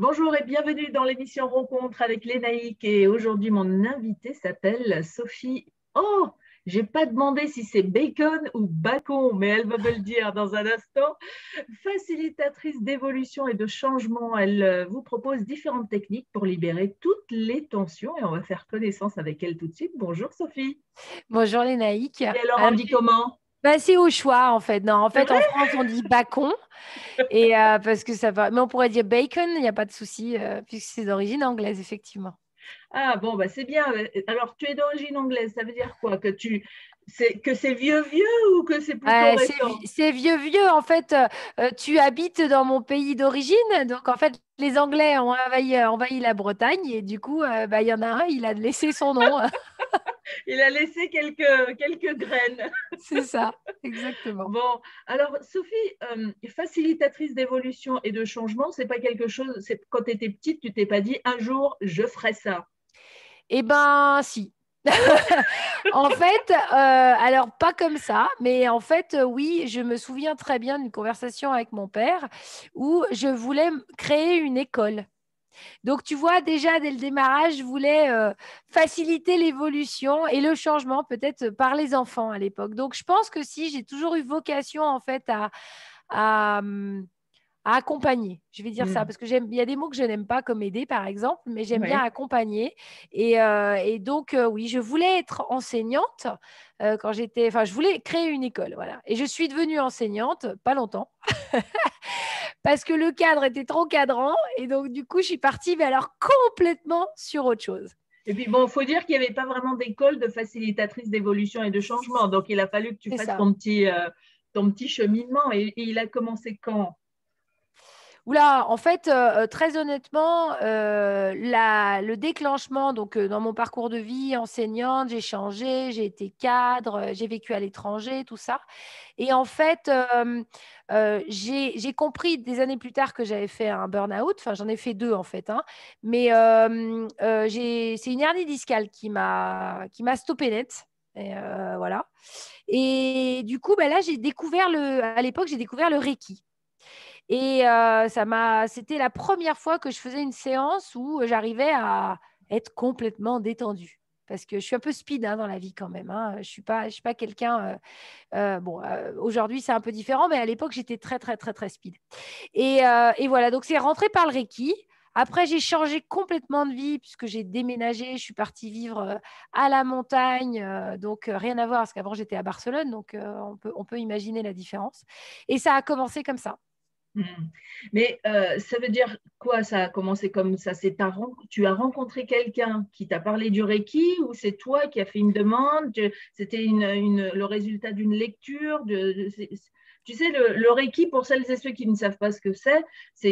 Bonjour et bienvenue dans l'émission Rencontre avec Lénaïque. Et aujourd'hui, mon invitée s'appelle Sophie. Oh, j'ai pas demandé si c'est bacon ou bacon, mais elle va me le dire dans un instant. Facilitatrice d'évolution et de changement, elle vous propose différentes techniques pour libérer toutes les tensions et on va faire connaissance avec elle tout de suite. Bonjour Sophie. Bonjour les naïcs. Et alors, on Alors, dit comment? c'est au choix en fait. Non, en C'est fait, vrai? en France, on dit bacon et parce que ça va. Mais on pourrait dire bacon, il n'y a pas de souci puisque c'est d'origine anglaise, effectivement. Ah bon, bah c'est bien. Alors, tu es d'origine anglaise, ça veut dire quoi? Que c'est vieux vieux ou que c'est plutôt récent? C'est vieux vieux. En fait, tu habites dans mon pays d'origine, donc en fait, les Anglais ont envahi la Bretagne et du coup, il y en a un, il a laissé son nom. Il a laissé quelques graines. C'est ça, exactement. Bon, alors Sophie, facilitatrice d'évolution et de changement, c'est pas quelque chose, c'est quand tu étais petite, tu t'es pas dit un jour je ferai ça. Eh ben, si. En fait, alors pas comme ça, mais en fait, oui, je me souviens très bien d'une conversation avec mon père où je voulais créer une école. Donc, tu vois, déjà dès le démarrage, je voulais faciliter l'évolution et le changement, peut-être par les enfants à l'époque. Donc, je pense que si j'ai toujours eu vocation en fait à, à accompagner. Je vais dire ça Hmm, parce que il y a des mots que je n'aime pas comme aider par exemple, mais j'aime bien ouais. accompagner. Et donc oui, je voulais être enseignante quand j'étais, enfin je voulais créer une école, voilà. Et je suis devenue enseignante, pas longtemps, parce que le cadre était trop cadrant et donc du coup je suis partie, mais alors complètement sur autre chose. Et puis bon, il faut dire qu'il n'y avait pas vraiment d'école de facilitatrice d'évolution et de changement, donc il a fallu que tu C'est fasses ça. ton petit cheminement. Et il a commencé quand? Oula, en fait, très honnêtement, le déclenchement, donc dans mon parcours de vie, enseignante, j'ai changé, j'ai été cadre, j'ai vécu à l'étranger, tout ça. Et en fait, j'ai compris des années plus tard que j'avais fait un burn-out. Enfin, j'en ai fait deux en fait, hein. Mais c'est une hernie discale qui m'a stoppé net. Et voilà. Et du coup, là, à l'époque, j'ai découvert le Reiki. Et c'était la première fois que je faisais une séance où j'arrivais à être complètement détendue. Parce que je suis un peu speed dans la vie quand même, hein. Je suis pas quelqu'un. Bon, aujourd'hui c'est un peu différent, mais à l'époque j'étais très très très très speed. Et voilà, donc c'est rentré par le Reiki. Après, j'ai changé complètement de vie puisque j'ai déménagé. Je suis partie vivre à la montagne, donc rien à voir parce qu'avant j'étais à Barcelone, donc on peut imaginer la différence. Et ça a commencé comme ça. Hmm. Mais ça veut dire quoi? Ça a commencé comme ça? Tu as rencontré quelqu'un qui t'a parlé du Reiki ou c'est toi qui as fait une demande? C'était le résultat d'une lecture? Tu sais, le Reiki, pour celles et ceux qui ne savent pas ce que c'est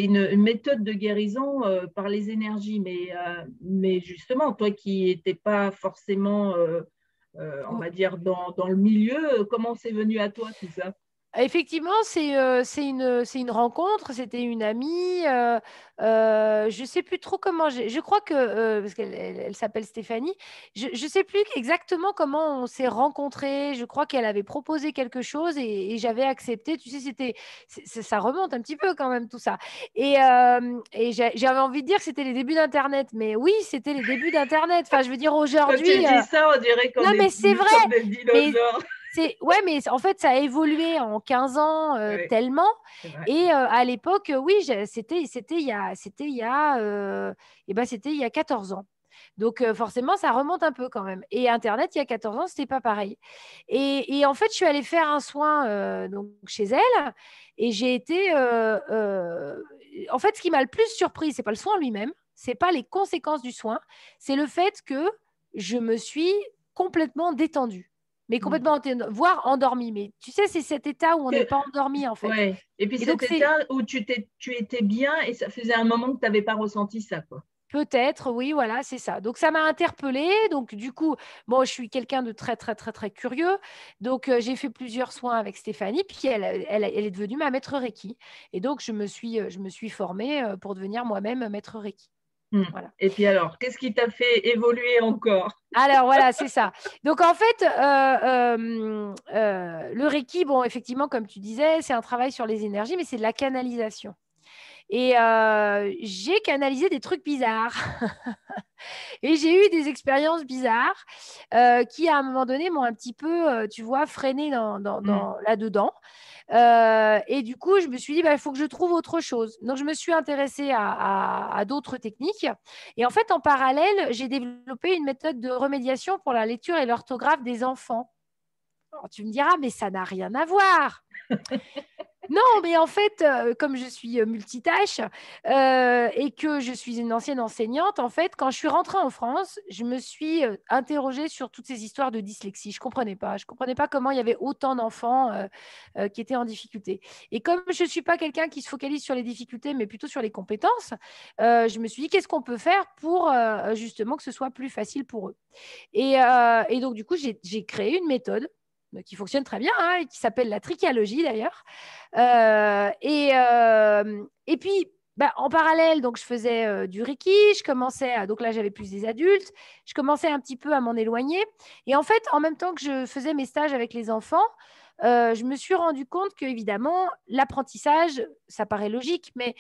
une méthode de guérison par les énergies. Mais justement, toi qui n'étais pas forcément, on va dire, dans le milieu, comment c'est venu à toi tout ça? Effectivement, c'est une rencontre, c'était une amie. Je ne sais plus trop comment je crois que, parce qu'elle s'appelle Stéphanie, je ne sais plus exactement comment on s'est rencontrés. Je crois qu'elle avait proposé quelque chose et j'avais accepté. Tu sais, ça remonte un petit peu quand même tout ça. Et j'avais envie de dire que c'était les débuts d'Internet. Mais oui, c'était les débuts d'Internet. Enfin, je veux dire, Quand aujourd'hui, tu dis ça, on dirait non, mais c'est nous vrai. sommes des Mais dinosaures. ouais, mais en fait, ça a évolué en 15 ans Oui, tellement. c'est vrai. Et à l'époque, oui, c'était il y a 14 ans. Donc forcément, ça remonte un peu quand même. Et Internet, il y a 14 ans, c'était pas pareil. Et en fait, je suis allée faire un soin donc, chez elle et j'ai été. En fait, ce qui m'a le plus surpris, c'est pas le soin lui-même, c'est pas les conséquences du soin, c'est le fait que je me suis complètement détendue, mais Mm. complètement, voire endormie. Mais tu sais, c'est cet état où on n'est Que- pas endormi, en fait. ouais. Et puis Et donc, cet c'est état où tu étais bien et ça faisait un moment que tu n'avais pas ressenti ça, quoi. peut-être, oui, voilà, c'est ça. Donc, ça m'a interpellée. Donc, du coup, bon, je suis quelqu'un de très, très, très, très curieux. Donc, j'ai fait plusieurs soins avec Stéphanie, puis elle est devenue ma maître Reiki. Et donc, je me suis formée pour devenir moi-même maître Reiki. Mm. Voilà. Et puis alors, qu'est-ce qui t'a fait évoluer encore? Alors voilà, c'est ça. Donc en fait, le Reiki, bon, effectivement, comme tu disais, c'est un travail sur les énergies, mais c'est de la canalisation. Et j'ai canalisé des trucs bizarres. Et j'ai eu des expériences bizarres qui, à un moment donné, m'ont un petit peu, tu vois, freiné là-dedans. Et du coup, je me suis dit, bah, il faut que je trouve autre chose. Donc, je me suis intéressée à d'autres techniques. Et en fait, en parallèle, j'ai développé une méthode de remédiation pour la lecture et l'orthographe des enfants. Alors, tu me diras, mais ça n'a rien à voir. Non, mais en fait, comme je suis multitâche et que je suis une ancienne enseignante, en fait, quand je suis rentrée en France, je me suis interrogée sur toutes ces histoires de dyslexie. Je ne comprenais pas. Je ne comprenais pas comment il y avait autant d'enfants qui étaient en difficulté. Et comme je ne suis pas quelqu'un qui se focalise sur les difficultés, mais plutôt sur les compétences, je me suis dit, qu'est-ce qu'on peut faire pour justement que ce soit plus facile pour eux. Et donc, du coup, j'ai créé une méthode qui fonctionne très bien, hein, et qui s'appelle la trichialogie d'ailleurs. Et puis, bah, en parallèle, donc, je faisais du Reiki, donc là, j'avais plus des adultes, je commençais un petit peu à m'en éloigner. Et en fait, en même temps que je faisais mes stages avec les enfants, je me suis rendu compte que, évidemment, l'apprentissage, ça paraît logique, mais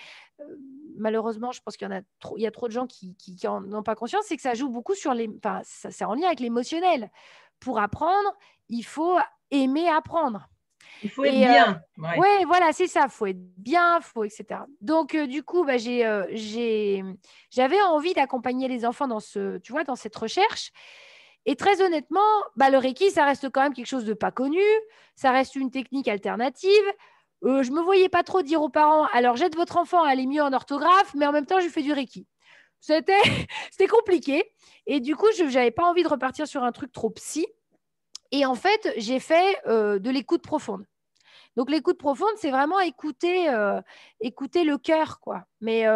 malheureusement, je pense qu'il y a trop de gens qui en ont pas conscience, c'est que ça joue beaucoup enfin, c'est en lien avec l'émotionnel. Pour apprendre, il faut aimer apprendre. Il faut être bien. Ouais. Ouais, voilà, c'est ça. Il faut être bien, etc. Donc, du coup, bah, j'avais envie d'accompagner les enfants tu vois, dans cette recherche. Et très honnêtement, bah, le Reiki, ça reste quand même quelque chose de pas connu. Ça reste une technique alternative. Je ne me voyais pas trop dire aux parents, alors j'aide votre enfant à aller mieux en orthographe, mais en même temps, je lui fais du Reiki. C'était compliqué. Et du coup, je n'avais pas envie de repartir sur un truc trop psy. Et en fait, j'ai fait de l'écoute profonde. Donc, l'écoute profonde, c'est vraiment écouter le cœur, quoi. Mais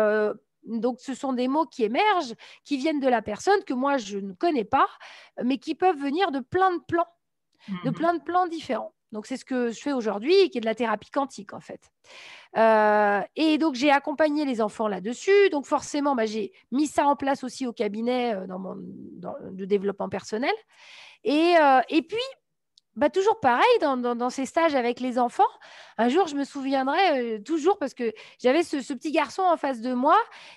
donc, ce sont des mots qui émergent, qui viennent de la personne que moi, je ne connais pas, mais qui peuvent venir de plein de plans différents. Donc, c'est ce que je fais aujourd'hui, qui est de la thérapie quantique, en fait. Et donc, j'ai accompagné les enfants là-dessus. Donc, forcément, bah, j'ai mis ça en place aussi au cabinet dans le développement personnel. Et puis, bah, toujours pareil, dans ces stages avec les enfants, un jour, je me souviendrai toujours parce que j'avais ce petit garçon en face de moi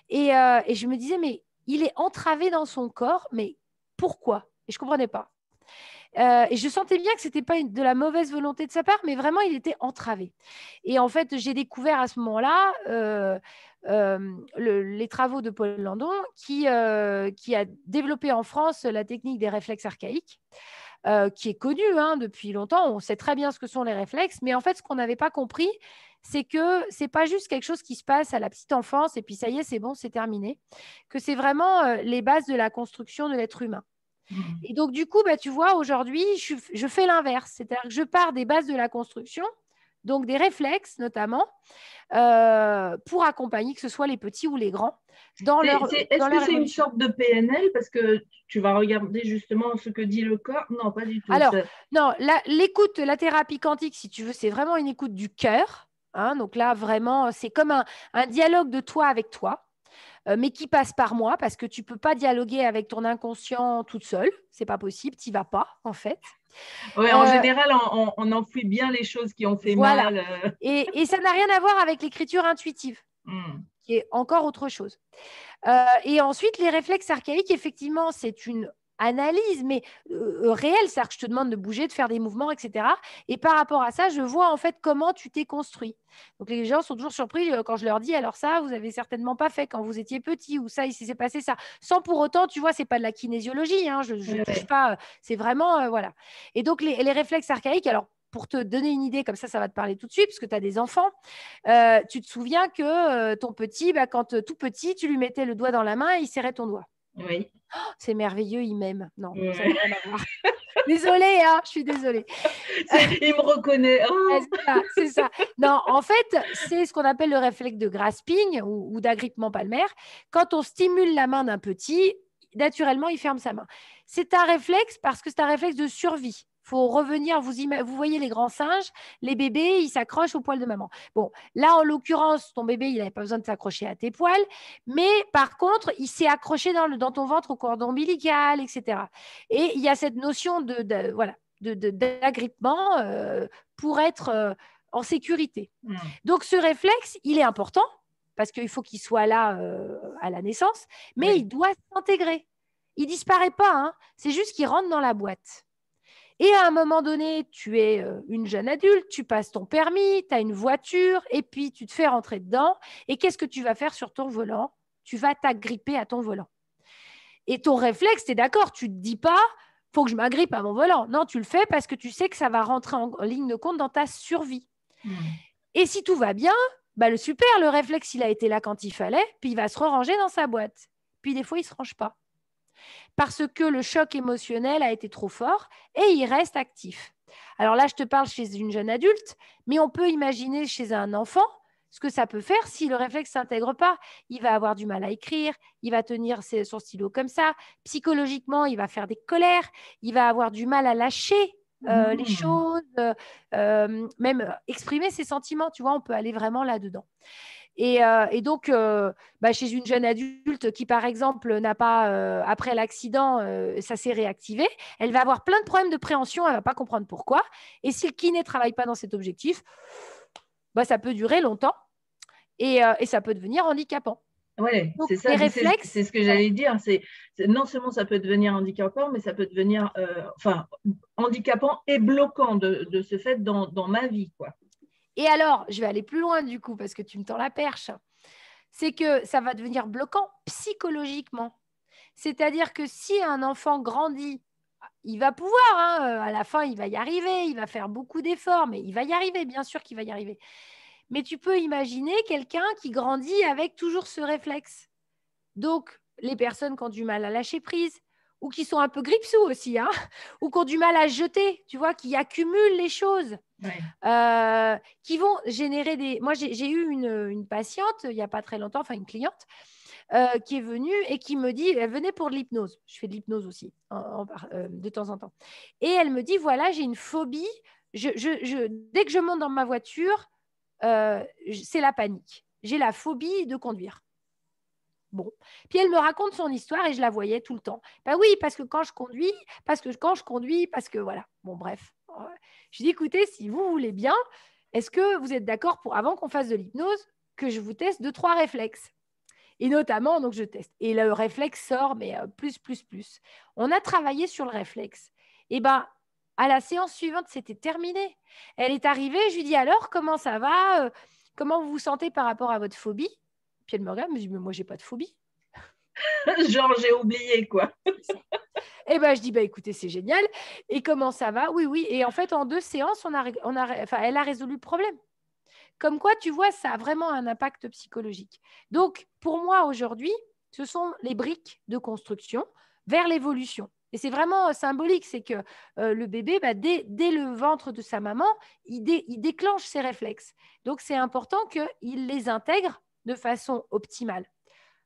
et je me disais, mais il est entravé dans son corps, mais pourquoi? Et je ne comprenais pas. Et je sentais bien que ce n'était pas de la mauvaise volonté de sa part, mais vraiment, il était entravé. Et en fait, j'ai découvert à ce moment-là les travaux de Paul Landon qui a développé en France la technique des réflexes archaïques. Qui est connue depuis longtemps. On sait très bien ce que sont les réflexes, mais en fait, ce qu'on n'avait pas compris, c'est que ce n'est pas juste quelque chose qui se passe à la petite enfance et puis ça y est, c'est bon, c'est terminé, que c'est vraiment les bases de la construction de l'être humain. Et donc, du coup, bah, tu vois, aujourd'hui, je fais l'inverse, c'est-à-dire que je pars des bases de la construction, donc des réflexes notamment, pour accompagner que ce soit les petits ou les grands Est-ce que c'est une sorte de PNL parce que tu vas regarder justement ce que dit le corps? Non, pas du tout. Alors, non, l'écoute, la thérapie quantique, si tu veux, c'est vraiment une écoute du cœur. Donc là, vraiment, c'est comme un dialogue de toi avec toi, mais qui passe par moi parce que tu ne peux pas dialoguer avec ton inconscient toute seule. Ce n'est pas possible, tu n'y vas pas, en fait. Ouais, en général, on enfouit bien les choses qui ont fait mal. Et ça n'a rien à voir avec l'écriture intuitive, qui est encore autre chose. Et ensuite, les réflexes archaïques, effectivement, c'est une analyse, mais réelle, c'est-à-dire que je te demande de bouger, de faire des mouvements, etc. Et par rapport à ça, je vois en fait comment tu t'es construit. Donc les gens sont toujours surpris quand je leur dis, alors ça, vous n'avez certainement pas fait quand vous étiez petit, ou ça, il s'est passé ça. Sans pour autant, tu vois, ce n'est pas de la kinésiologie, je ne touche pas, c'est vraiment, voilà. Et donc les réflexes archaïques, alors pour te donner une idée, comme ça va te parler tout de suite, parce que tu as des enfants. Tu te souviens que ton petit, bah, quand tout petit, tu lui mettais le doigt dans la main et il serrait ton doigt. Oui. Oh, c'est merveilleux, il m'aime. Non, ça n'a rien à voir. Désolée, je suis désolée. Il me reconnaît. Oh. C'est ça. Non, en fait, c'est ce qu'on appelle le réflexe de grasping ou d'agrippement palmaire. Quand on stimule la main d'un petit, naturellement, il ferme sa main. C'est un réflexe parce que c'est un réflexe de survie. Il faut revenir, vous voyez les grands singes, les bébés, ils s'accrochent au poil de maman. Bon, là, en l'occurrence, ton bébé, il n'avait pas besoin de s'accrocher à tes poils, mais par contre, il s'est accroché dans ton ventre au cordon ombilical, etc. Et il y a cette notion d'agrippement pour être en sécurité. Donc, ce réflexe, il est important parce qu'il faut qu'il soit là à la naissance, mais il doit s'intégrer. Il ne disparaît pas, hein. C'est juste qu'il rentre dans la boîte. Et à un moment donné, tu es une jeune adulte, tu passes ton permis, tu as une voiture, et puis tu te fais rentrer dedans. Et qu'est-ce que tu vas faire sur ton volant? Tu vas t'agripper à ton volant. Et ton réflexe, tu es d'accord, tu ne te dis pas, il faut que je m'agrippe à mon volant. Non, tu le fais parce que tu sais que ça va rentrer en ligne de compte dans ta survie. Et si tout va bien, le réflexe, il a été là quand il fallait, puis il va se ranger dans sa boîte. Puis des fois, il ne se range pas. Parce que le choc émotionnel a été trop fort et il reste actif. Alors là, je te parle chez une jeune adulte, mais on peut imaginer chez un enfant ce que ça peut faire si le réflexe ne s'intègre pas. Il va avoir du mal à écrire, il va tenir son stylo comme ça. Psychologiquement, il va faire des colères, il va avoir du mal à lâcher les choses, même exprimer ses sentiments. Tu vois, on peut aller vraiment là-dedans. Et donc, chez une jeune adulte qui, par exemple, n'a pas, après l'accident, ça s'est réactivé, elle va avoir plein de problèmes de préhension, elle ne va pas comprendre pourquoi. Et si le kiné ne travaille pas dans cet objectif, ça peut durer longtemps et ça peut devenir handicapant. Oui, c'est ça. C'est ce que j'allais dire. Non seulement ça peut devenir handicapant, mais ça peut devenir handicapant et bloquant de ce fait dans ma vie, quoi. Et alors, je vais aller plus loin du coup, parce que tu me tends la perche. C'est que ça va devenir bloquant psychologiquement. C'est-à-dire que si un enfant grandit, il va pouvoir, à la fin, il va y arriver, il va faire beaucoup d'efforts, mais il va y arriver, bien sûr qu'il va y arriver. Mais tu peux imaginer quelqu'un qui grandit avec toujours ce réflexe. Donc, les personnes qui ont du mal à lâcher prise, ou qui sont un peu gripsous aussi, ou qui ont du mal à jeter, tu vois, qui accumulent les choses. Qui vont générer des… Moi, j'ai eu une patiente, il n'y a pas très longtemps, enfin une cliente, qui est venue et qui me dit, elle venait pour de l'hypnose. Je fais de l'hypnose aussi, de temps en temps. Et elle me dit, voilà, j'ai une phobie. Dès que je monte dans ma voiture, c'est la panique. J'ai la phobie de conduire. Bon. Puis elle me raconte son histoire et je la voyais tout le temps. Oui, parce que quand je conduis, parce que voilà. Bon, bref. Je dis, écoutez, si vous voulez bien, est-ce que vous êtes d'accord pour, avant qu'on fasse de l'hypnose, que je vous teste 2-3 réflexes? Et notamment, donc je teste. Et le réflexe sort, mais plus. On a travaillé sur le réflexe. Et à la séance suivante, c'était terminé. Elle est arrivée, je lui dis, alors, comment ça va? Comment vous vous sentez par rapport à votre phobie? Puis elle me regarde, elle me dit, mais moi, j'ai pas de phobie. Genre, j'ai oublié, quoi. Et je dis, écoutez, c'est génial. Et comment ça va? Oui. Et en fait, en 2 séances, elle a résolu le problème. Comme quoi, tu vois, ça a vraiment un impact psychologique. Donc, pour moi, aujourd'hui, ce sont les briques de construction vers l'évolution. Et c'est vraiment symbolique, c'est que le bébé, dès le ventre de sa maman, il déclenche ses réflexes. Donc, c'est important qu'il les intègre de façon optimale.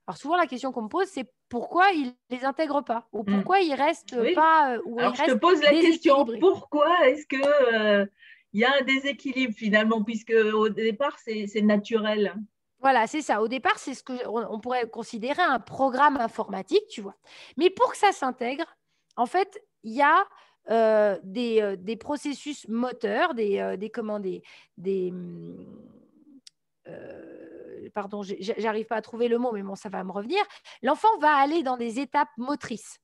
Alors, souvent, la question qu'on me pose, c'est pourquoi il ne les intègre pas? Ou pourquoi il ne reste pas… Alors, je te pose la question, pourquoi est-ce que… il y a un déséquilibre finalement, puisque au départ, c'est naturel. Voilà, c'est ça. Au départ, c'est ce qu'on pourrait considérer un programme informatique, tu vois. Mais pour que ça s'intègre, en fait, il y a des processus moteurs, pardon, j'arrive pas à trouver le mot, mais bon, ça va me revenir. L'enfant va aller dans des étapes motrices.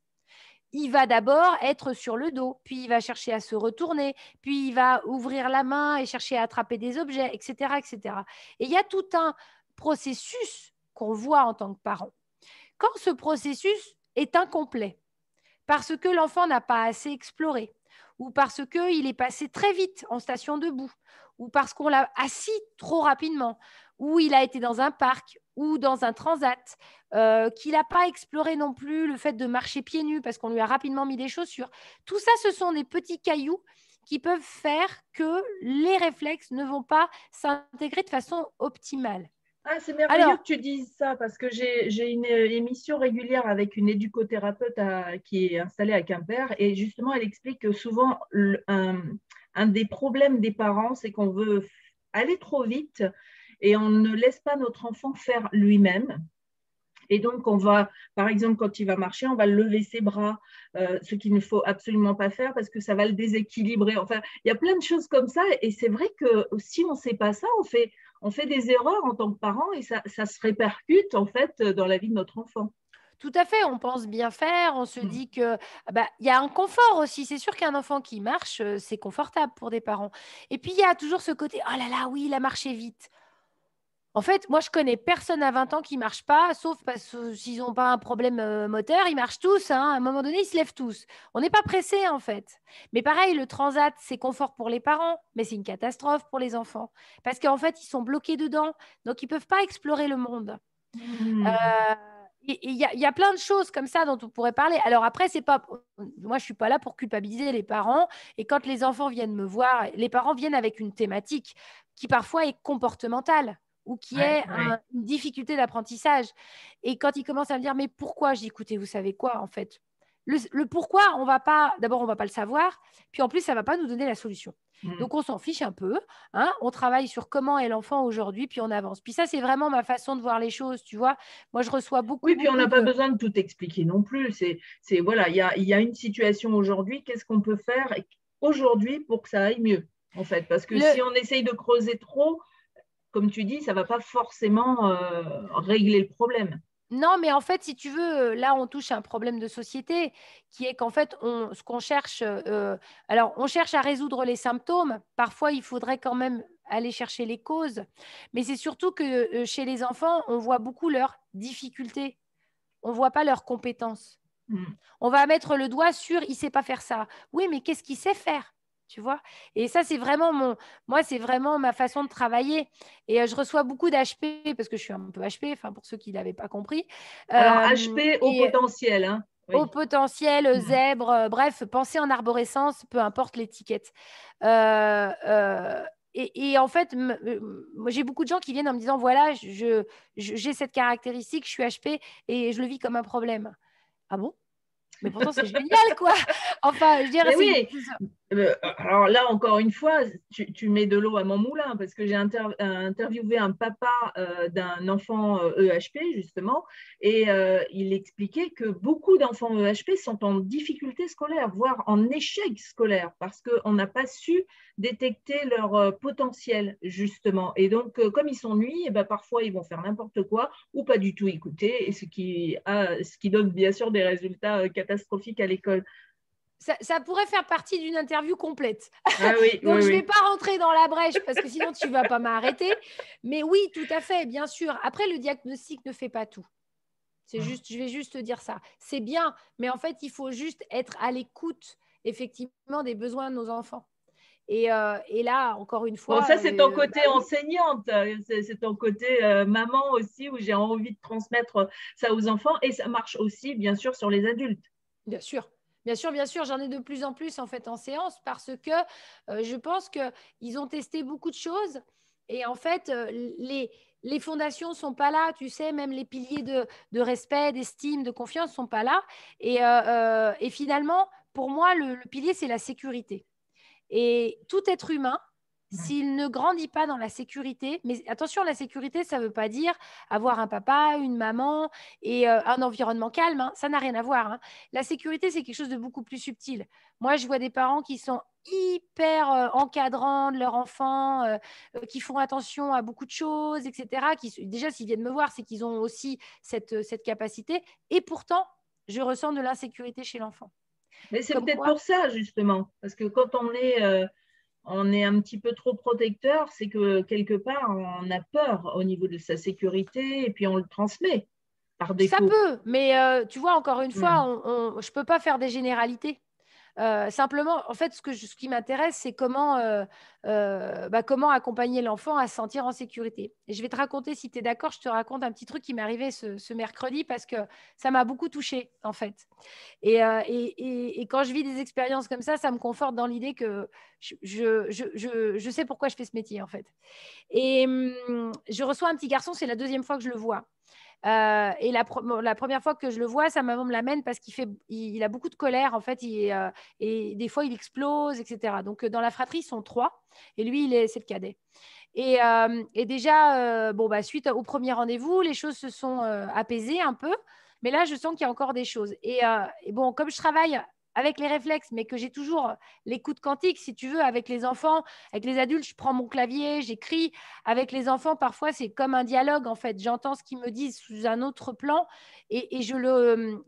Il va d'abord être sur le dos, puis il va chercher à se retourner, puis il va ouvrir la main et chercher à attraper des objets, etc., etc. Et il y a tout un processus qu'on voit en tant que parent. Quand ce processus est incomplet, parce que l'enfant n'a pas assez exploré, ou parce qu'il est passé très vite en station debout, ou parce qu'on l'a assis trop rapidement, ou il a été dans un parc ou dans un transat, qu'il n'a pas exploré non plus le fait de marcher pieds nus parce qu'on lui a rapidement mis des chaussures. Tout ça, ce sont des petits cailloux qui peuvent faire que les réflexes ne vont pas s'intégrer de façon optimale. Ah, c'est merveilleux que tu dises ça parce que j'ai une émission régulière avec une éducothérapeute qui est installée à Quimper et justement, elle explique que souvent, un des problèmes des parents, c'est qu'on veut aller trop vite et on ne laisse pas notre enfant faire lui-même. Et donc, on va, par exemple, quand il va marcher, on va lever ses bras, ce qu'il ne faut absolument pas faire parce que ça va le déséquilibrer. Enfin, il y a plein de choses comme ça. Et c'est vrai que si on ne sait pas ça, on fait des erreurs en tant que parent et ça se répercute en fait dans la vie de notre enfant. Tout à fait, on pense bien faire, on se Mm. dit que bah, il y a un confort aussi. C'est sûr qu'un enfant qui marche, c'est confortable pour des parents. Et puis il y a toujours ce côté, oh là là, oui, il a marché vite. En fait, moi, je connais personne à 20 ans qui marche pas, sauf parce que s'ils n'ont pas un problème moteur, ils marchent tous, hein. À un moment donné, ils se lèvent tous. On n'est pas pressé, en fait. Mais pareil, le transat, c'est confort pour les parents, mais c'est une catastrophe pour les enfants. Parce qu'en fait, ils sont bloqués dedans. Donc, ils ne peuvent pas explorer le monde. Mm. Euh, il y a plein de choses comme ça dont on pourrait parler. Alors après, c'est pas, moi, je suis pas là pour culpabiliser les parents. Et quand les enfants viennent me voir, les parents viennent avec une thématique qui parfois est comportementale ou qui Ouais, est ouais. une difficulté d'apprentissage. Et quand ils commencent à me dire, mais pourquoi? Je dis, écoutez, vous savez quoi, en fait? Le pourquoi, on va pas, d'abord, on va pas le savoir. Puis en plus, ça va pas nous donner la solution. Mm. Donc, on s'en fiche un peu. Hein, on travaille sur comment est l'enfant aujourd'hui, puis on avance. Puis ça, c'est vraiment ma façon de voir les choses, tu vois. Moi, je reçois beaucoup, Oui, puis on beaucoup n'a pas de… besoin de tout expliquer non plus. Voilà, il y a une situation aujourd'hui, qu'est-ce qu'on peut faire aujourd'hui pour que ça aille mieux, en fait? Parce que Le… si on essaye de creuser trop, comme tu dis, ça ne va pas forcément régler le problème. Non, mais en fait, si tu veux, là, on touche à un problème de société qui est qu'en fait, ce qu'on cherche, alors, on cherche à résoudre les symptômes. Parfois, il faudrait quand même aller chercher les causes. Mais c'est surtout que chez les enfants, on voit beaucoup leurs difficultés. On ne voit pas leurs compétences. Mm. On va mettre le doigt sur il ne sait pas faire ça. Oui, mais qu'est-ce qu'il sait faire? Tu vois? Et ça, c'est vraiment moi, c'est vraiment ma façon de travailler. Et je reçois beaucoup d'HP parce que je suis un peu HP, enfin, pour ceux qui ne l'avaient pas compris. Alors, HP au Et potentiel, hein? au Oui. potentiel, Mm. zèbre, bref, pensée en arborescence, peu importe l'étiquette. Euh, euh, et en fait, moi, j'ai beaucoup de gens qui viennent en me disant, voilà, j'ai cette caractéristique, je suis HP et je le vis comme un problème. Ah bon? Mais pourtant, c'est génial, quoi. Enfin, je veux dire, Mais c'est… oui, alors là, encore une fois, tu mets de l'eau à mon moulin parce que j'ai interviewé un papa d'un enfant EHP, justement, et il expliquait que beaucoup d'enfants EHP sont en difficulté scolaire, voire en échec scolaire, parce qu'on n'a pas su détecter leur potentiel, justement. Et donc, comme ils s'ennuient, eh ben, parfois, ils vont faire n'importe quoi ou pas du tout écouter, et ce qui donne bien sûr des résultats catastrophiques à l'école. Ça pourrait faire partie d'une interview complète. Ah oui, Donc, oui, je ne vais oui. pas rentrer dans la brèche parce que sinon, tu ne vas pas m'arrêter. Mais oui, tout à fait, bien sûr. Après, le diagnostic ne fait pas tout. C'est juste, je vais juste te dire ça. C'est bien, mais en fait, il faut juste être à l'écoute, effectivement, des besoins de nos enfants. Et là, encore une Bon, fois, ça, c'est ton bah côté oui, enseignante, c'est ton côté maman aussi, où j'ai envie de transmettre ça aux enfants, et ça marche aussi, bien sûr, sur les adultes. bien sûr. Bien sûr, bien sûr, j'en ai de plus en plus en fait en séance parce que je pense qu'ils ont testé beaucoup de choses et en fait, les fondations ne sont pas là, tu sais, même les piliers de respect, d'estime, de confiance ne sont pas là. Et finalement, pour moi, le pilier, c'est la sécurité. Et tout être humain, s'il ne grandit pas dans la sécurité, mais attention, la sécurité, ça ne veut pas dire avoir un papa, une maman et un environnement calme, hein, ça n'a rien à voir. Hein. La sécurité, c'est quelque chose de beaucoup plus subtil. Moi, je vois des parents qui sont hyper encadrants de leur enfant, qui font attention à beaucoup de choses, etc. Déjà, s'ils viennent me voir, c'est qu'ils ont aussi cette capacité. Et pourtant, je ressens de l'insécurité chez l'enfant. Mais c'est Comme peut-être quoi, pour ça, justement, parce que quand on est un petit peu trop protecteur, c'est que quelque part, on a peur au niveau de sa sécurité, et puis on le transmet par ça défaut. peut, mais tu vois, encore une fois, Mm. je ne peux pas faire des généralités. Simplement, en fait, ce qui m'intéresse, c'est comment accompagner l'enfant à se sentir en sécurité. Et je vais te raconter, si tu es d'accord, je te raconte un petit truc qui m'est arrivé ce mercredi parce que ça m'a beaucoup touchée, en fait. Et quand je vis des expériences comme ça me conforte dans l'idée que je sais pourquoi je fais ce métier, en fait. Et je reçois un petit garçon, c'est la deuxième fois que je le vois. Et la première fois que je le vois, sa maman me l'amène parce il a beaucoup de colère, en fait, et des fois, il explose, etc. Donc, dans la fratrie, ils sont trois, et lui, c'est le cadet. Et déjà, bon, bah, suite au premier rendez-vous, les choses se sont apaisées un peu, mais là, je sens qu'il y a encore des choses. Et bon, comme je travaille avec les réflexes, mais que j'ai toujours l'écoute quantique, si tu veux, avec les enfants, avec les adultes, je prends mon clavier, j'écris. Avec les enfants, parfois, c'est comme un dialogue, en fait. J'entends ce qu'ils me disent sous un autre plan et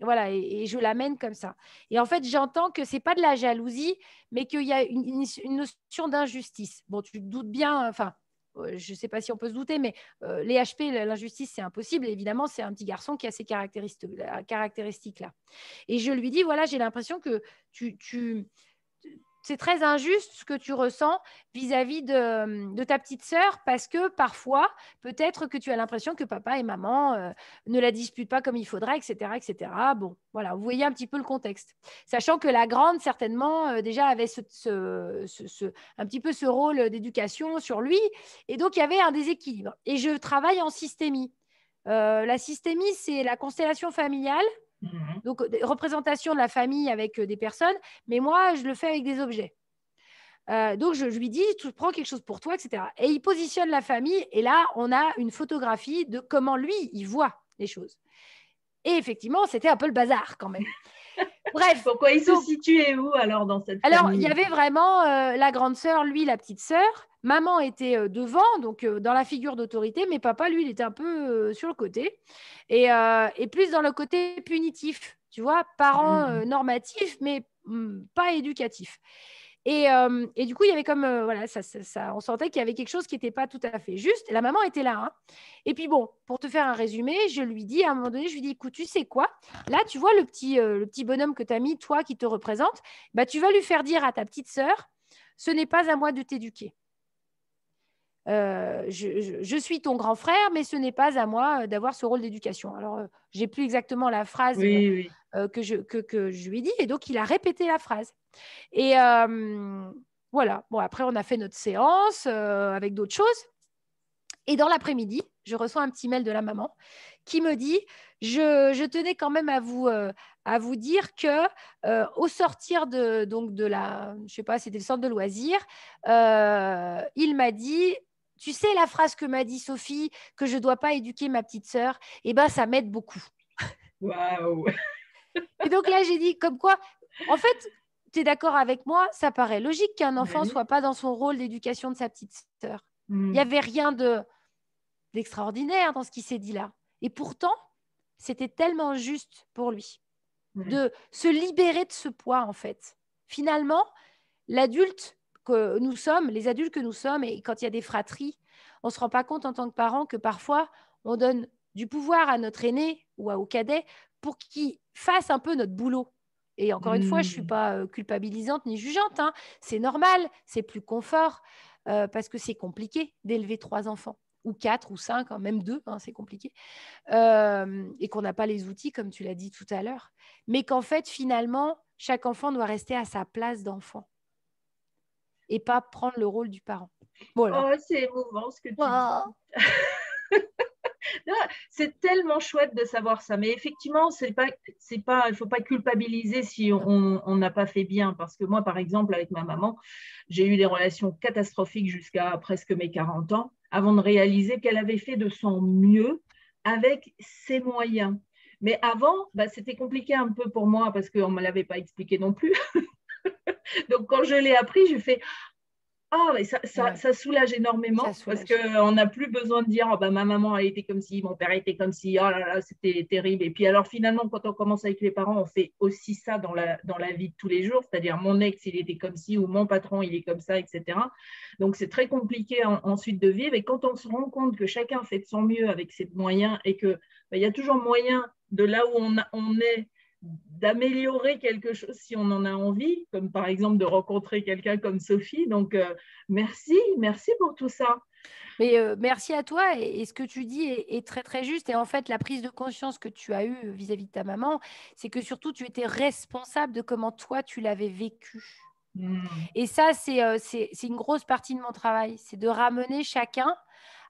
voilà, et je l'amène comme ça. Et en fait, j'entends que ce n'est pas de la jalousie, mais qu'il y a une notion d'injustice. Bon, tu te doutes bien, enfin, je ne sais pas si on peut se douter, mais les HP, l'injustice, c'est impossible. Évidemment, c'est un petit garçon qui a ces caractéristiques-là. Et je lui dis, voilà, j'ai l'impression que c'est très injuste ce que tu ressens vis-à-vis de ta petite sœur parce que parfois, peut-être que tu as l'impression que papa et maman ne la disputent pas comme il faudrait, etc., etc. Bon, voilà, vous voyez un petit peu le contexte. Sachant que la grande, certainement, déjà avait un petit peu ce rôle d'éducation sur lui. Et donc, il y avait un déséquilibre. Et je travaille en systémie. La systémie, c'est la constellation familiale. Donc, représentation de la famille avec des personnes, mais moi, je le fais avec des objets. Donc, je lui dis, tu prends quelque chose pour toi, etc. Et il positionne la famille, et là, on a une photographie de comment lui, il voit les choses. Et effectivement, c'était un peu le bazar quand même. Bref. Pourquoi il se situait où alors dans cette famille? Alors, il y avait vraiment la grande sœur, lui, la petite sœur. Maman était devant, donc dans la figure d'autorité, mais papa, lui, il était un peu sur le côté. Et plus dans le côté punitif, tu vois, parent normatif, mais pas éducatif. Et du coup, il y avait comme, voilà, on sentait qu'il y avait quelque chose qui n'était pas tout à fait juste. Et la maman était là. Hein. Et puis bon, pour te faire un résumé, je lui dis, à un moment donné, je lui dis, écoute, tu sais quoi? Là, tu vois le petit bonhomme que tu as mis, toi, qui te représente, bah, tu vas lui faire dire à ta petite sœur, ce n'est pas à moi de t'éduquer. Je suis ton grand frère, mais ce n'est pas à moi d'avoir ce rôle d'éducation. Alors, je n'ai plus exactement la phrase oui. que je lui ai dit, et donc il a répété la phrase. Et voilà. Bon, après, on a fait notre séance avec d'autres choses. Et dans l'après-midi, je reçois un petit mail de la maman qui me dit je tenais quand même à vous dire que au sortir de la, je sais pas, c'était le centre de loisirs, il m'a dit tu sais la phrase que m'a dit Sophie, que je ne dois pas éduquer ma petite sœur, eh ben, ça m'aide beaucoup. Waouh. Et donc là, j'ai dit comme quoi, en fait, tu es d'accord avec moi, ça paraît logique qu'un enfant ne soit pas dans son rôle d'éducation de sa petite sœur. Il n'y avait rien d'extraordinaire dans ce qui s'est dit là. Et pourtant, c'était tellement juste pour lui de se libérer de ce poids, en fait. Finalement, l'adulte que nous sommes, les adultes que nous sommes, et quand il y a des fratries, on ne se rend pas compte en tant que parent que parfois, on donne du pouvoir à notre aîné ou au cadet pour qu'il fasse un peu notre boulot. Et encore une fois, je ne suis pas culpabilisante ni jugeante. Hein. C'est normal, c'est plus confort parce que c'est compliqué d'élever 3 enfants ou 4 ou 5, hein, même 2, hein, c'est compliqué. Et qu'on n'a pas les outils, comme tu l'as dit tout à l'heure. Mais qu'en fait, finalement, chaque enfant doit rester à sa place d'enfant et pas prendre le rôle du parent. Voilà. Oh, c'est émouvant ce que tu dis. C'est tellement chouette de savoir ça, mais effectivement, il ne faut pas culpabiliser si on n'a pas fait bien, parce que moi, par exemple, avec ma maman, j'ai eu des relations catastrophiques jusqu'à presque mes 40 ans, avant de réaliser qu'elle avait fait de son mieux avec ses moyens. Mais avant, c'était compliqué un peu pour moi, parce qu'on ne me l'avait pas expliqué non plus. Donc, quand je l'ai appris, j'ai fait ah, mais ça soulage énormément parce qu'on n'a plus besoin de dire oh, ma maman elle était comme ci, mon père était comme ci, oh là là, c'était terrible. Et puis alors finalement, quand on commence avec les parents, on fait aussi ça dans la vie de tous les jours, c'est-à-dire mon ex il était comme ci ou mon patron il est comme ça, etc. Donc c'est très compliqué ensuite de vivre. Et quand on se rend compte que chacun fait de son mieux avec ses moyens et qu'il y a toujours moyen de là où on est d'améliorer quelque chose si on en a envie, comme par exemple de rencontrer quelqu'un comme Sophie. Donc, merci pour tout ça. Mais merci à toi. Et ce que tu dis est très, très juste. Et en fait, la prise de conscience que tu as eue vis-à-vis de ta maman, c'est que surtout, tu étais responsable de comment toi, tu l'avais vécu. Et ça, c'est une grosse partie de mon travail. C'est de ramener chacun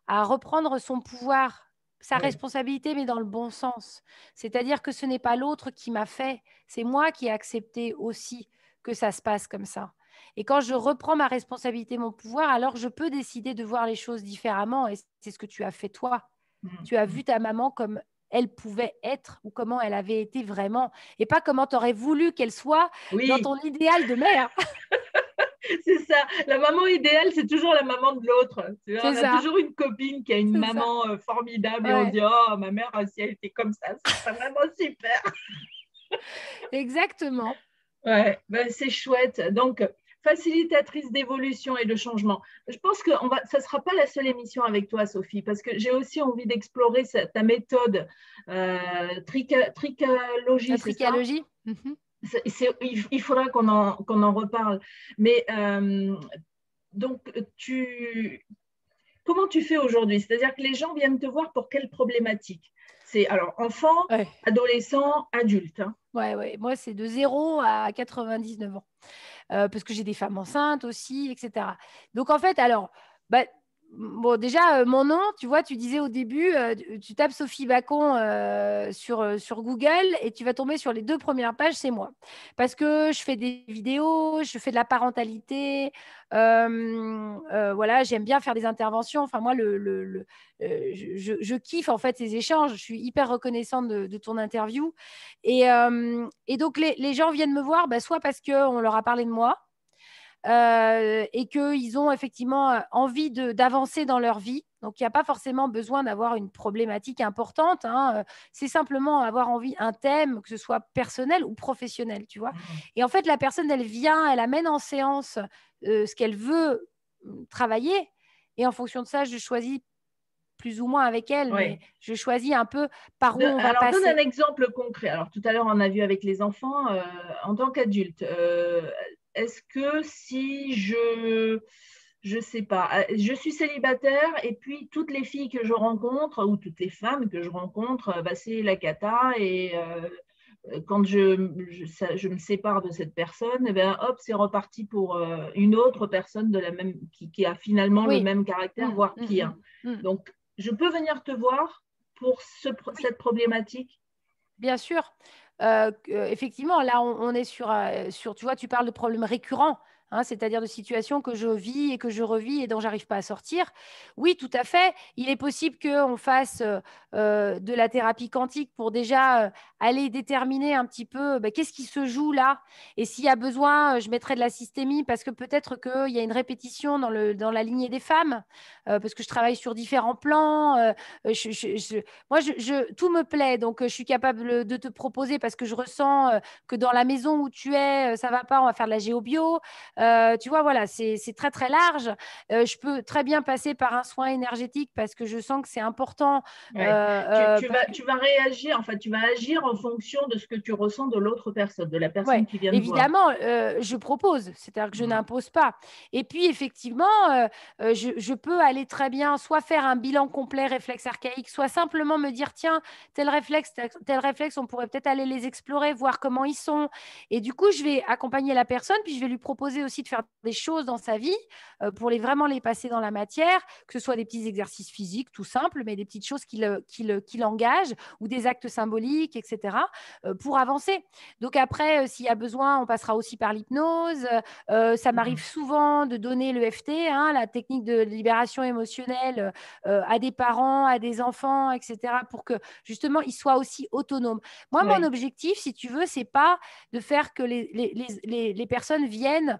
à reprendre son pouvoir, sa responsabilité, mais dans le bon sens. C'est-à-dire que ce n'est pas l'autre qui m'a fait, c'est moi qui ai accepté aussi que ça se passe comme ça. Et quand je reprends ma responsabilité, mon pouvoir, alors je peux décider de voir les choses différemment. Et c'est ce que tu as fait toi. Tu as vu ta maman comme elle pouvait être ou comment elle avait été vraiment et pas comment tu aurais voulu qu'elle soit dans Oui, ton idéal de mère. c'est ça. La maman idéale, c'est toujours la maman de l'autre. Tu vois, C'est on a ça, toujours une copine qui a une c'est ça. maman formidable et on se Ouais, dit, oh, ma mère, si elle était comme ça, ce serait vraiment super. exactement. Ouais, ben, c'est chouette. Donc, facilitatrice d'évolution et de changement. Je pense que ça ne sera pas la seule émission avec toi, Sophie, parce que j'ai aussi envie d'explorer ta méthode La tricologie, c'est ça? tricalogie. Mhm. Il faudra qu'on en reparle. Mais donc, comment tu fais aujourd'hui? C'est-à-dire que les gens viennent te voir pour quelle problématique? C'est alors enfant, Ouais. adolescent, adulte, hein. Ouais, ouais. Moi, c'est de 0 à 99 ans. Parce que j'ai des femmes enceintes aussi, etc. Donc, en fait, alors, bah, bon, déjà, mon nom, tu vois, tu disais au début, tu tapes Sophie Bacon sur Google et tu vas tomber sur les 2 premières pages, c'est moi. Parce que je fais des vidéos, je fais de la parentalité, voilà, j'aime bien faire des interventions. Enfin, moi, je kiffe en fait ces échanges. Je suis hyper reconnaissante de ton interview. Et donc, les gens viennent me voir, bah, soit parce qu'on leur a parlé de moi et qu'ils ont effectivement envie d'avancer dans leur vie. Donc, il n'y a pas forcément besoin d'avoir une problématique importante, hein. C'est simplement avoir envie, un thème, que ce soit personnel ou professionnel, tu vois. Et en fait, la personne, elle vient, elle amène en séance ce qu'elle veut travailler. Et en fonction de ça, je choisis plus ou moins avec elle, mais Oui. je choisis un peu par où on va Alors, donne un passer. exemple concret. Alors, tout à l'heure, on a vu avec les enfants, en tant qu'adulte, est-ce que si je sais pas, je suis célibataire et puis toutes les filles que je rencontre ou toutes les femmes que je rencontre, bah, c'est la cata et quand je me sépare de cette personne, eh ben, hop, c'est reparti pour une autre personne de la même, qui a finalement le Oui. même caractère, Mm, voire mm, pire. mm, mm. Donc, je peux venir te voir pour Oui. cette problématique. Bien sûr. Effectivement, là, on est sur, tu vois, tu parles de problèmes récurrents, hein, c'est-à-dire de situations que je vis et que je revis et dont j'arrive pas à sortir. Oui, tout à fait. Il est possible qu'on fasse de la thérapie quantique pour déjà aller déterminer un petit peu bah, qu'est-ce qui se joue là. Et s'il y a besoin, je mettrai de la systémie parce que peut-être qu'il y a une répétition dans la lignée des femmes, parce que je travaille sur différents plans. Moi, tout me plaît, donc je suis capable de te proposer parce que je ressens que dans la maison où tu es, ça va pas, on va faire de la géobio. Tu vois, voilà, c'est très, très large. Je peux très bien passer par un soin énergétique parce que je sens que c'est important. Ouais. Tu Parce vas, que, tu vas réagir, enfin, tu vas agir en fonction de ce que tu ressens de l'autre personne, de la ouais, personne qui vient te voir. évidemment, je propose, c'est-à-dire que je Mm. n'impose pas. Et puis, effectivement, je peux aller très bien soit faire un bilan complet réflexe archaïque, soit simplement me dire, tiens, tel réflexe, on pourrait peut-être aller les explorer, voir comment ils sont. Et du coup, je vais accompagner la personne, puis je vais lui proposer aussi de faire des choses dans sa vie pour vraiment les passer dans la matière, que ce soit des petits exercices physiques, tout simples, mais des petites choses qui l'engagent, ou des actes symboliques, etc., pour avancer. Donc après, s'il y a besoin, on passera aussi par l'hypnose. Ça m'arrive Mm. souvent de donner l'EFT, hein, la technique de libération émotionnelle, à des parents, à des enfants, etc., pour que justement ils soient aussi autonomes. Moi, mon Oui. objectif, si tu veux, c'est pas de faire que les personnes viennent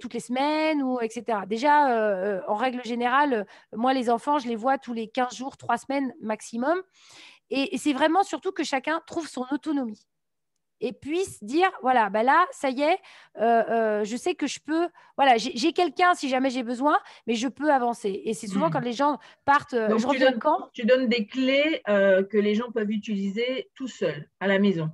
toutes les semaines ou etc. Déjà, en règle générale, moi, les enfants, je les vois tous les 15 jours, 3 semaines maximum. Et c'est vraiment surtout que chacun trouve son autonomie et puisse dire, voilà, bah là, ça y est, je sais que je peux, voilà, j'ai quelqu'un si jamais j'ai besoin, mais je peux avancer. Et c'est souvent quand Mm. les gens partent, je Donc, reviens de camp. tu donnes des clés que les gens peuvent utiliser tout seuls à la maison.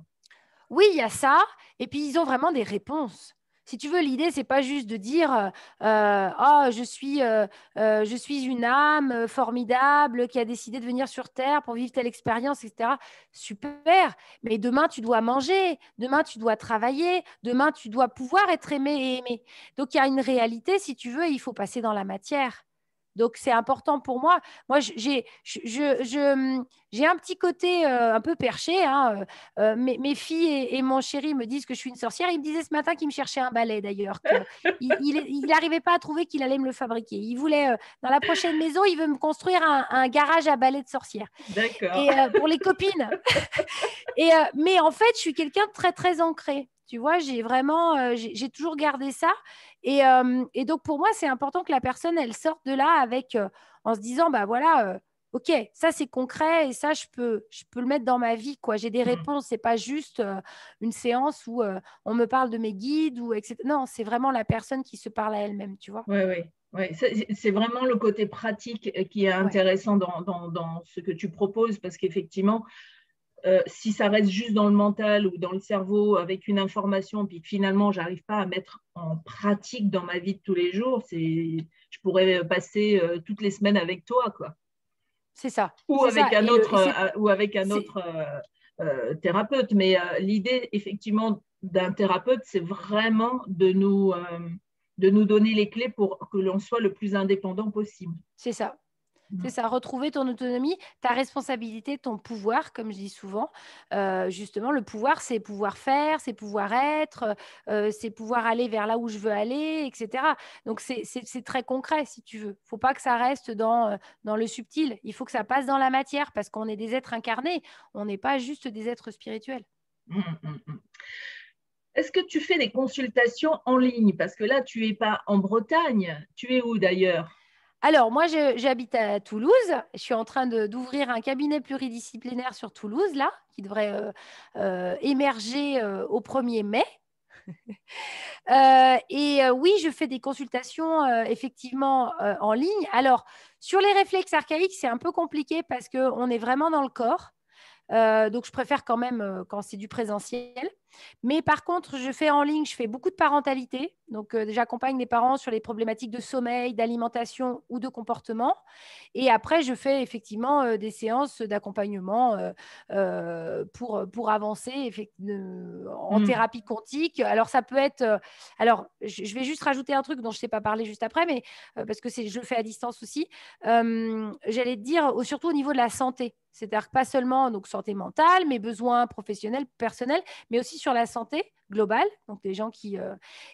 Oui, il y a ça. Et puis, ils ont vraiment des réponses. Si tu veux, l'idée, c'est pas juste de dire oh, je suis une âme formidable qui a décidé de venir sur Terre pour vivre telle expérience, etc. Super. Mais demain, tu dois manger. Demain, tu dois travailler. Demain, tu dois pouvoir être aimé et aimé. Donc, il y a une réalité, si tu veux, il faut passer dans la matière. Donc, c'est important pour moi. Moi, j'ai un petit côté un peu perché. Hein. Mes filles et mon chéri me disent que je suis une sorcière. Il me disait ce matin qu'il me cherchait un balai, d'ailleurs, qu'il il n'arrivait pas à trouver qu'il allait me le fabriquer. Il voulait, dans la prochaine maison, il veut me construire un garage à balai de sorcière. D'accord. Et pour les copines. Mais en fait, je suis quelqu'un de très, très ancré. Tu vois, j'ai vraiment, j'ai toujours gardé ça. Et donc, pour moi, c'est important que la personne, elle sorte de là avec, en se disant, bah voilà, OK, ça, c'est concret et ça, je peux le mettre dans ma vie, quoi. J'ai des réponses. C'est pas juste une séance où on me parle de mes guides ou etc. Non, c'est vraiment la personne qui se parle à elle-même, tu vois. Oui, oui. Ouais. C'est vraiment le côté pratique qui est Ouais. intéressant dans ce que tu proposes, parce qu'effectivement, si ça reste juste dans le mental ou dans le cerveau avec une information, puis finalement, j'arrive pas à mettre en pratique dans ma vie de tous les jours, je pourrais passer toutes les semaines avec toi, quoi. C'est ça. Ou C'est avec ça. un autre, C'est- thérapeute. Mais l'idée, effectivement, d'un thérapeute, c'est vraiment de nous donner les clés pour que l'on soit le plus indépendant possible. c'est ça. C'est ça, retrouver ton autonomie, ta responsabilité, ton pouvoir, comme je dis souvent. Justement, le pouvoir, c'est pouvoir faire, c'est pouvoir être, c'est pouvoir aller vers là où je veux aller, etc. Donc, c'est très concret, si tu veux. Il ne faut pas que ça reste dans le subtil. Il faut que ça passe dans la matière parce qu'on est des êtres incarnés. On n'est pas juste des êtres spirituels. Mm, mm, mm. Est-ce que tu fais des consultations en ligne? Parce que là, tu n'es pas en Bretagne. Tu es où d'ailleurs? Alors, moi, j'habite à Toulouse. Je suis en train d'ouvrir un cabinet pluridisciplinaire sur Toulouse, là, qui devrait émerger au 1er mai. Oui, je fais des consultations effectivement en ligne. Alors, sur les réflexes archaïques, c'est un peu compliqué parce qu'on est vraiment dans le corps. Donc, je préfère quand même quand c'est du présentiel. Mais par contre, je fais en ligne, je fais beaucoup de parentalité. Donc, j'accompagne les parents sur les problématiques de sommeil, d'alimentation ou de comportement. Et après, je fais effectivement des séances d'accompagnement pour avancer en Mm. thérapie quantique. Alors, ça peut être. Alors, je vais juste rajouter un truc dont je ne sais pas parler juste après, mais parce que je le fais à distance aussi. J'allais te dire, surtout au niveau de la santé. C'est-à-dire pas seulement donc, santé mentale, mais besoins professionnels, personnels, mais aussi sur la santé globale. Donc, des gens qui.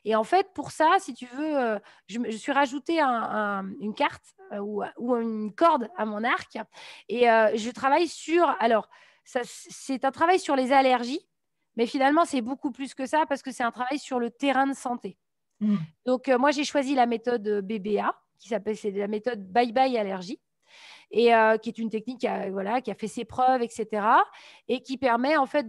Et en fait, pour ça, si tu veux, je suis rajouté une carte ou une corde à mon arc. Et je travaille sur. Alors, c'est un travail sur les allergies, mais finalement, c'est beaucoup plus que ça parce que c'est un travail sur le terrain de santé. Mm. Donc, moi, j'ai choisi la méthode BBA, c'est la méthode Bye Bye Allergie et qui est une technique voilà, qui a fait ses preuves, etc. Et qui permet en fait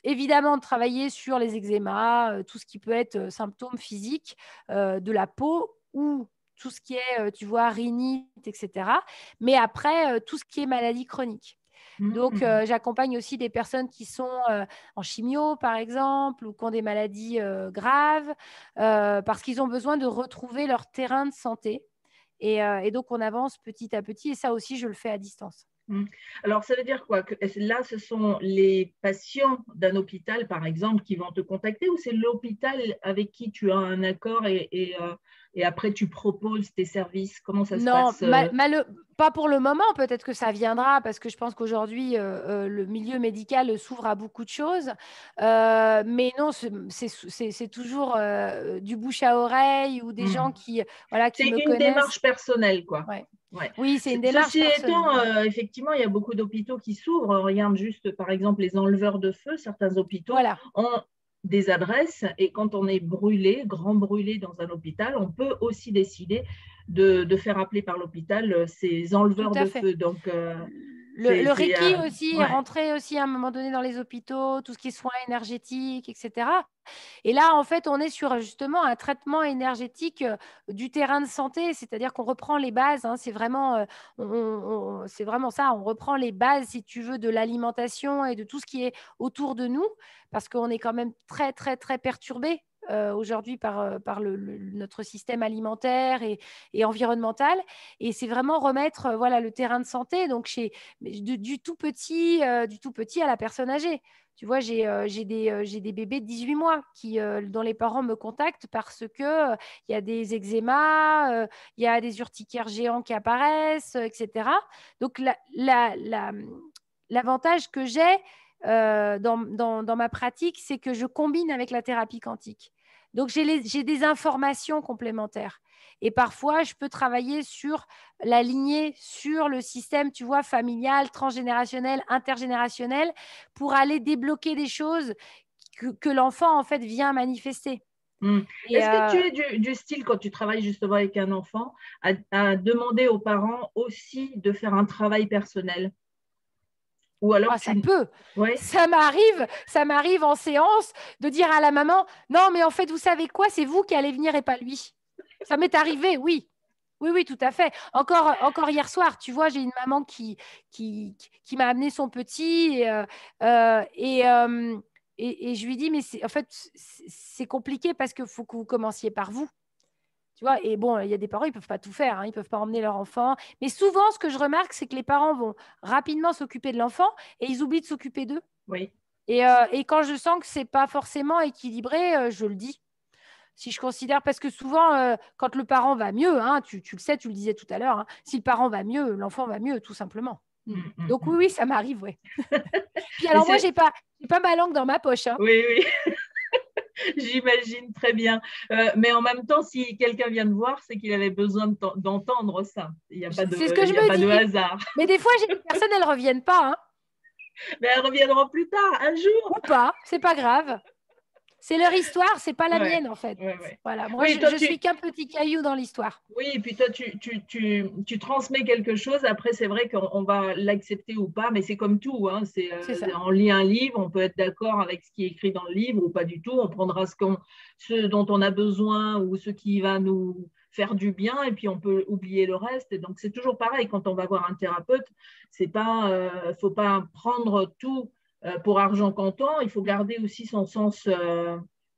évidemment de travailler sur les eczémas, tout ce qui peut être symptômes physiques de la peau ou tout ce qui est, tu vois, rhinite, etc. Mais après, tout ce qui est maladie chronique. Donc, Mm. j'accompagne aussi des personnes qui sont en chimio, par exemple, ou qui ont des maladies graves, parce qu'ils ont besoin de retrouver leur terrain de santé. Et donc, on avance petit à petit. Et ça aussi, je le fais à distance. Mm. Alors, ça veut dire quoi? Que là, ce sont les patients d'un hôpital, par exemple, qui vont te contacter, ou c'est l'hôpital avec qui tu as un accord et après tu proposes tes services? Comment ça se Non, passe? pas pour le moment. Peut-être que ça viendra parce que je pense qu'aujourd'hui, le milieu médical s'ouvre à beaucoup de choses. Mais non, c'est toujours du bouche à oreille ou des gens Mm. qui C'est me une connaissent. démarche personnelle, quoi. Ouais. Ouais. Oui, c'est une démarche Ceci personnelle. étant, effectivement, il y a beaucoup d'hôpitaux qui s'ouvrent. On regarde juste, par exemple, les enleveurs de feu. Certains hôpitaux Voilà, ont des adresses et quand on est brûlé, grand brûlé dans un hôpital, on peut aussi décider de faire appeler par l'hôpital ces tout enleveurs à de fait. feu. Donc, Le Reiki aussi est ouais. rentré aussi à un moment donné dans les hôpitaux, tout ce qui est soins énergétiques, etc. Et là, en fait, on est sur justement un traitement énergétique du terrain de santé, c'est-à-dire qu'on reprend les bases. Hein, c'est vraiment ça. On reprend les bases, si tu veux, de l'alimentation et de tout ce qui est autour de nous, parce qu'on est quand même très, très, très perturbé aujourd'hui par notre système alimentaire et environnemental. Et c'est vraiment remettre voilà, le terrain de santé donc du tout petit à la personne âgée. Tu vois, j'ai des bébés de 18 mois dont les parents me contactent parce que il y a des eczémas, il y a des urticaires géants qui apparaissent, etc. Donc, l'avantage que j'ai dans ma pratique, c'est que je combine avec la thérapie quantique. Donc, j'ai des informations complémentaires. Et parfois, je peux travailler sur la lignée, sur le système, tu vois, familial, transgénérationnel, intergénérationnel, pour aller débloquer des choses que l'enfant, en fait, vient manifester. Est-ce que tu es du style, quand tu travailles justement avec un enfant, à demander aux parents aussi de faire un travail personnel? Ou alors ça peut. Ouais. Ça m'arrive en séance de dire à la maman, non, mais en fait, vous savez quoi, c'est vous qui allez venir et pas lui. Ça m'est arrivé, oui. Oui, oui, tout à fait. Encore hier soir, tu vois, j'ai une maman qui m'a amené son petit et je lui dis, mais en fait, c'est compliqué parce qu'il faut que vous commenciez par vous. Tu vois, et bon, il y a des parents, ils ne peuvent pas tout faire, hein, ils ne peuvent pas emmener leur enfant. Mais souvent, ce que je remarque, c'est que les parents vont rapidement s'occuper de l'enfant et ils oublient de s'occuper d'eux. Oui. Et quand je sens que ce n'est pas forcément équilibré, je le dis. Si je considère, parce que souvent, quand le parent va mieux, hein, tu le sais, tu le disais tout à l'heure, hein, si le parent va mieux, l'enfant va mieux, tout simplement. Donc oui, oui, ça m'arrive, oui. Puis alors moi, j'ai pas ma langue dans ma poche. Hein. Oui, oui. J'imagine très bien. Mais en même temps, si quelqu'un vient de voir, c'est qu'il avait besoin d'entendre ça. Il n'y a pas de, c'est ce que je il y a me pas dis. de hasard. Mais des fois, j'ai des personnes, elles ne reviennent pas. Hein. Mais elles reviendront plus tard, un jour. Ou pas, c'est pas grave. C'est leur histoire, c'est pas la mienne en fait. Ouais. Voilà, moi Oui, je suis qu'un petit caillou dans l'histoire. Oui, et puis toi, tu transmets quelque chose. Après, c'est vrai qu'on va l'accepter ou pas, mais c'est comme tout. Hein. C'est ça. On lit un livre, on peut être d'accord avec ce qui est écrit dans le livre ou pas du tout. On prendra ce dont on a besoin ou ce qui va nous faire du bien, et puis on peut oublier le reste. Et donc, c'est toujours pareil quand on va voir un thérapeute. Faut pas prendre tout pour argent comptant. Il faut garder aussi son sens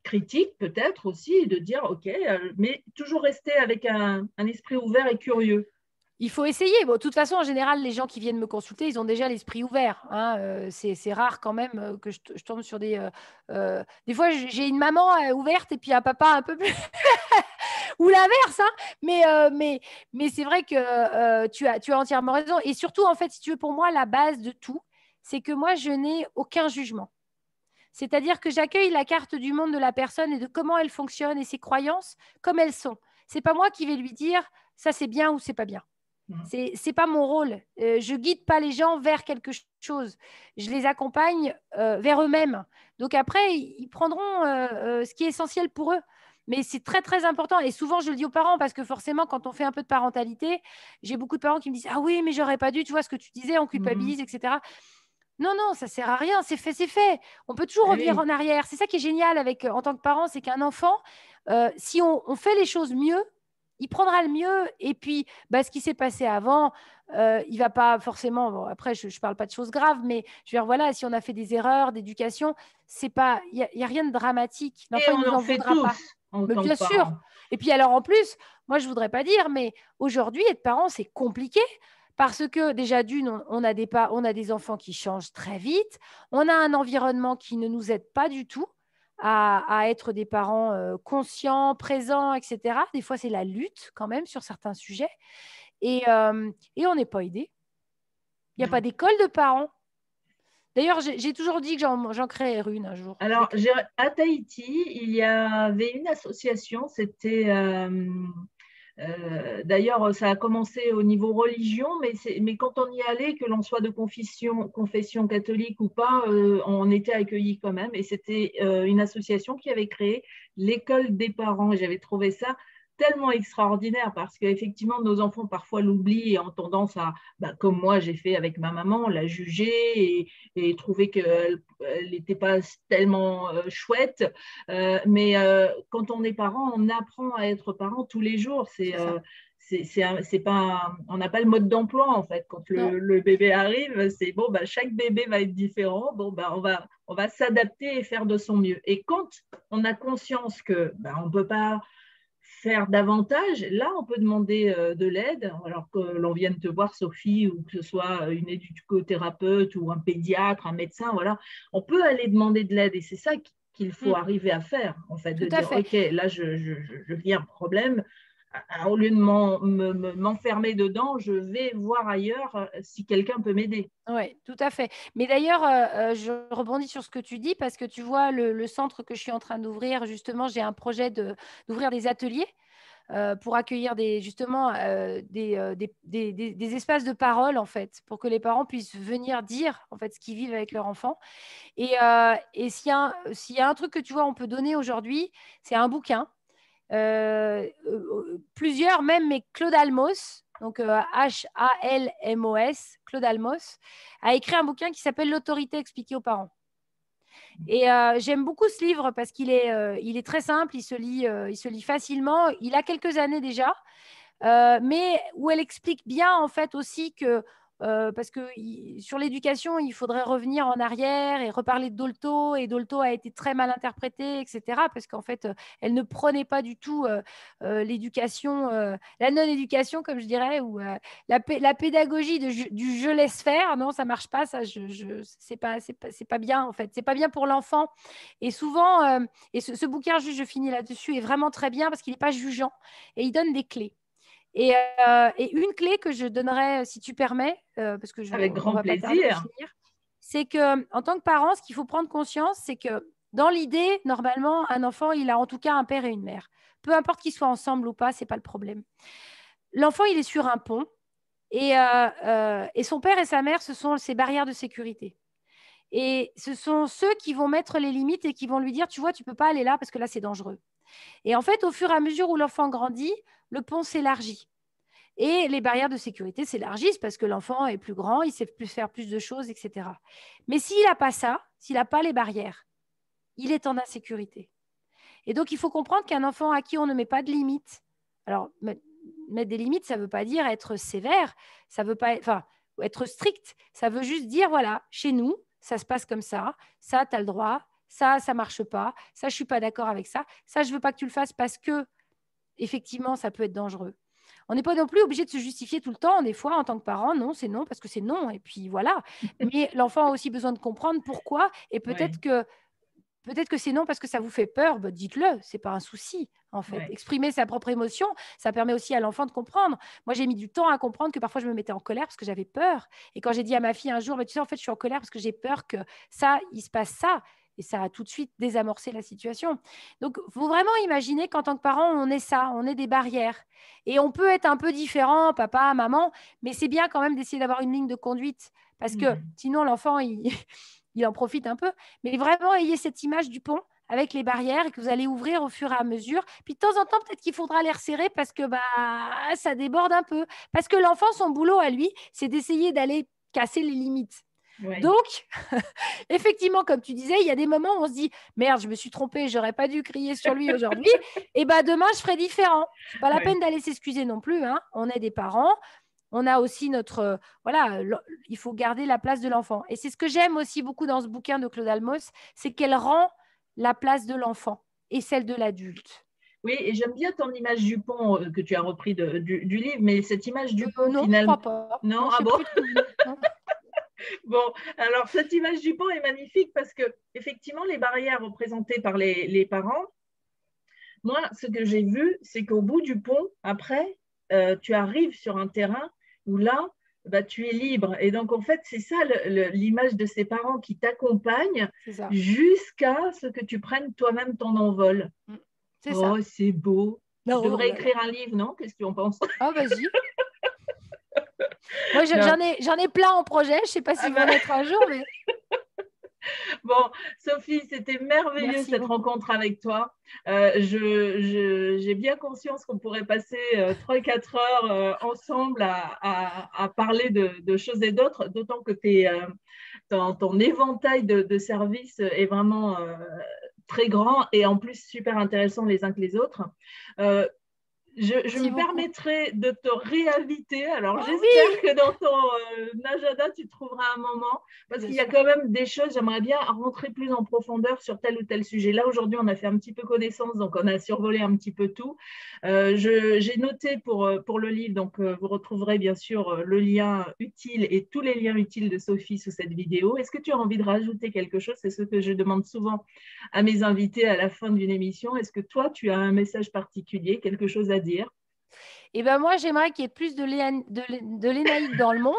critique peut-être aussi, de dire ok, mais toujours rester avec un esprit ouvert et curieux. Il faut essayer. Bon, de toute façon, en général, les gens qui viennent me consulter, ils ont déjà l'esprit ouvert. Hein. C'est rare quand même que je tombe sur des... des fois, j'ai une maman ouverte et puis un papa un peu plus... Ou l'inverse. Hein. Mais c'est vrai que tu as entièrement raison. Et surtout, en fait, si tu veux, pour moi, la base de tout, c'est que moi, je n'ai aucun jugement. C'est-à-dire que j'accueille la carte du monde de la personne et de comment elle fonctionne et ses croyances comme elles sont. Ce n'est pas moi qui vais lui dire ça c'est bien ou c'est pas bien. C'est pas mon rôle. Je guide pas les gens vers quelque chose. Je les accompagne vers eux-mêmes. Donc après, ils prendront ce qui est essentiel pour eux. Mais c'est très, très important. Et souvent, je le dis aux parents parce que forcément, quand on fait un peu de parentalité, j'ai beaucoup de parents qui me disent ah oui, mais j'aurais pas dû, tu vois ce que tu disais, on culpabilise, etc. Non, non, ça ne sert à rien, c'est fait, c'est fait. On peut toujours revenir en arrière. C'est ça qui est génial en tant que parent, c'est qu'un enfant, si on fait les choses mieux, il prendra le mieux. Et puis, ce qui s'est passé avant, il ne va pas forcément. Bon, après, je ne parle pas de choses graves, mais je veux dire, voilà, si on a fait des erreurs d'éducation, il n'y a rien de dramatique. L'enfant, il ne nous en voudra pas. Mais bien sûr. Et puis, alors, en plus, moi, je ne voudrais pas dire, mais aujourd'hui, être parent, c'est compliqué. Parce que déjà, d'une, on a des enfants qui changent très vite. On a un environnement qui ne nous aide pas du tout à être des parents conscients, présents, etc. Des fois, c'est la lutte quand même sur certains sujets. Et on n'est pas aidé. Il n'y a pas d'école de parents. D'ailleurs, j'ai toujours dit que j'en créerais une un jour. Alors, à Tahiti, il y avait une association, c'était... D'ailleurs, ça a commencé au niveau religion, mais quand on y allait, que l'on soit de confession catholique ou pas, on était accueillis quand même. Et c'était une association qui avait créé l'école des parents. Et j'avais trouvé ça tellement extraordinaire parce qu'effectivement, nos enfants parfois l'oublient et ont tendance à, comme moi j'ai fait avec ma maman, la juger et trouver qu'elle n'était pas tellement chouette. Mais quand on est parent, on apprend à être parent tous les jours. on n'a pas le mode d'emploi en fait. Quand Non. le bébé arrive, c'est bon, bah, chaque bébé va être différent. Bon, bah, on va s'adapter et faire de son mieux. Et quand on a conscience que bah, on ne peut pas faire davantage, là, on peut demander de l'aide, alors que l'on vienne te voir, Sophie, ou que ce soit une éducothérapeute ou un pédiatre, un médecin, voilà. On peut aller demander de l'aide et c'est ça qu'il faut arriver à faire, en fait, Tout de à dire, fait. OK, là, je vis un problème. Au lieu de m'enfermer dedans, je vais voir ailleurs si quelqu'un peut m'aider. Oui, tout à fait. Mais d'ailleurs, je rebondis sur ce que tu dis parce que tu vois, le centre que je suis en train d'ouvrir, justement, j'ai un projet d'ouvrir des ateliers pour accueillir justement des espaces de parole, en fait, pour que les parents puissent venir dire, en fait, ce qu'ils vivent avec leur enfant. Et s'il y a un truc que tu vois, on peut donner aujourd'hui, c'est un bouquin. Plusieurs même, mais Claude Almos, donc Halmos, Claude Almos, a écrit un bouquin qui s'appelle L'autorité expliquée aux parents. Et j'aime beaucoup ce livre parce il est très simple, il se lit facilement. Il a quelques années déjà, mais où elle explique bien en fait aussi que parce que sur l'éducation, il faudrait revenir en arrière et reparler de Dolto, et Dolto a été très mal interprété, etc. Parce qu'en fait, elle ne prenait pas du tout l'éducation, la non-éducation, comme je dirais, ou la pédagogie du je laisse faire. Non, ça marche pas, ça, c'est pas bien en fait, c'est pas bien pour l'enfant. Et souvent, et ce bouquin, juste je finis là-dessus, est vraiment très bien parce qu'il n'est pas jugeant et il donne des clés. Et une clé que je donnerais, si tu permets, parce que Avec on grand va pas tarder à plaisir. finir, c'est que en tant que parent, ce qu'il faut prendre conscience, c'est que dans l'idée, normalement, un enfant, il a en tout cas un père et une mère. Peu importe qu'ils soient ensemble ou pas, c'est pas le problème. L'enfant, il est sur un pont et son père et sa mère, ce sont ses barrières de sécurité. Et ce sont ceux qui vont mettre les limites et qui vont lui dire, tu vois, tu peux pas aller là parce que là, c'est dangereux. Et en fait, au fur et à mesure où l'enfant grandit, le pont s'élargit. Et les barrières de sécurité s'élargissent parce que l'enfant est plus grand, il sait faire plus de choses, etc. Mais s'il n'a pas ça, s'il n'a pas les barrières, il est en insécurité. Et donc, il faut comprendre qu'un enfant à qui on ne met pas de limites, alors mettre des limites, ça ne veut pas dire être sévère, ça veut pas, enfin, être strict, ça veut juste dire, voilà, chez nous, ça se passe comme ça tu as le droit, ça ne marche pas, ça, je ne suis pas d'accord avec ça je ne veux pas que tu le fasses parce que, effectivement, ça peut être dangereux. On n'est pas non plus obligé de se justifier tout le temps. Des fois, en tant que parent, non, c'est non parce que c'est non. Et puis voilà. Mais l'enfant a aussi besoin de comprendre pourquoi. Et Oui, peut-être que c'est non parce que ça vous fait peur. Bah, dites-le. C'est pas un souci en fait. oui. Exprimer sa propre émotion, ça permet aussi à l'enfant de comprendre. Moi, j'ai mis du temps à comprendre que parfois je me mettais en colère parce que j'avais peur. Et quand j'ai dit à ma fille un jour, bah, tu sais, en fait, je suis en colère parce que j'ai peur que ça, il se passe ça. Et ça a tout de suite désamorcé la situation. Donc, il faut vraiment imaginer qu'en tant que parent, on est ça, on est des barrières. Et on peut être un peu différent, papa, maman, mais c'est bien quand même d'essayer d'avoir une ligne de conduite. Parce que sinon, l'enfant, il en profite un peu. Mais vraiment, ayez cette image du pont avec les barrières et que vous allez ouvrir au fur et à mesure. Puis de temps en temps, peut-être qu'il faudra les resserrer parce que ça déborde un peu. Parce que l'enfant, son boulot à lui, c'est d'essayer d'aller casser les limites. Oui, Donc, effectivement, comme tu disais, il y a des moments où on se dit merde, je me suis trompée, j'aurais pas dû crier sur lui aujourd'hui. Et demain, je ferai différent. C'est pas la oui. peine d'aller s'excuser non plus. Hein. On est des parents. On a aussi notre voilà, il faut garder la place de l'enfant. Et c'est ce que j'aime aussi beaucoup dans ce bouquin de Claude Almos, c'est qu'elle rend la place de l'enfant et celle de l'adulte. Oui, et j'aime bien ton image du pont que tu as repris du livre, mais cette image du pont Non, je finalement. crois pas. Non, Non, je ah sais bon? plus trop. Non. Bon, alors cette image du pont est magnifique parce que effectivement, les barrières représentées par les parents, moi, ce que j'ai vu, c'est qu'au bout du pont, après, tu arrives sur un terrain où là, bah, tu es libre. Et donc, en fait, c'est ça l'image de ces parents qui t'accompagnent C'est ça. jusqu'à ce que tu prennes toi-même ton envol. C'est ça. Oh, c'est beau. Je Non, oh devrais là là. écrire un livre, non? Qu'est-ce que tu en penses? Ah, vas-y. Moi, Non. j'en ai plein en projet. Je ne sais pas Ah s'ils vont ben, naître un jour, mais bon, Sophie, c'était merveilleux merci cette beaucoup. rencontre avec toi. J'ai bien conscience qu'on pourrait passer 3-4 heures ensemble à parler de choses et d'autres, d'autant que ton éventail de services est vraiment très grand et en plus super intéressant les uns que les autres. Euh, Je Merci me beaucoup. permettrai de te réinviter. Alors, Oh j'espère oui, que dans ton agenda, tu trouveras un moment, parce bien qu'il y a sûr. quand même des choses, j'aimerais bien rentrer plus en profondeur sur tel ou tel sujet. Là, aujourd'hui, on a fait un petit peu connaissance, donc on a survolé un petit peu tout. J'ai noté pour le livre, donc vous retrouverez bien sûr le lien utile et tous les liens utiles de Sophie sous cette vidéo. Est-ce que tu as envie de rajouter quelque chose? C'est ce que je demande souvent à mes invités à la fin d'une émission. Est-ce que toi, tu as un message particulier, quelque chose à dire? Et ben moi, j'aimerais qu'il y ait plus de Lénaïque dans le monde.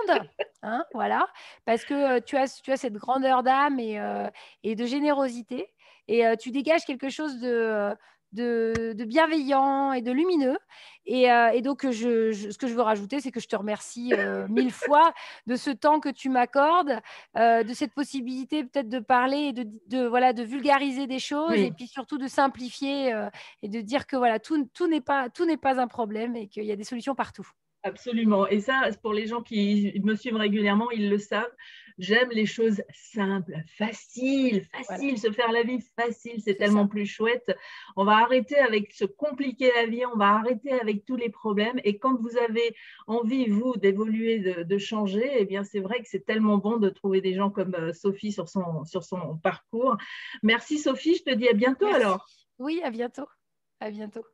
Hein, voilà, parce que tu as cette grandeur d'âme et de générosité. Et tu dégages quelque chose de bienveillant et de lumineux. Et donc, ce que je veux rajouter, c'est que je te remercie 1000 fois de ce temps que tu m'accordes, de cette possibilité peut-être de parler et voilà, de vulgariser des choses et Oui, puis surtout de simplifier et de dire que voilà, tout n'est pas un problème et qu'il y a des solutions partout. absolument. Et ça, pour les gens qui me suivent régulièrement, ils le savent. J'aime les choses simples, faciles, Voilà, faciles, se faire la vie facile, c'est c'est tellement ça. plus chouette. On va arrêter avec se compliquer la vie, on va arrêter avec tous les problèmes. Et quand vous avez envie, vous, d'évoluer, de changer, eh bien, c'est vrai que c'est tellement bon de trouver des gens comme Sophie sur son parcours. Merci Sophie, je te dis à bientôt Merci. alors. Oui, à bientôt. À bientôt.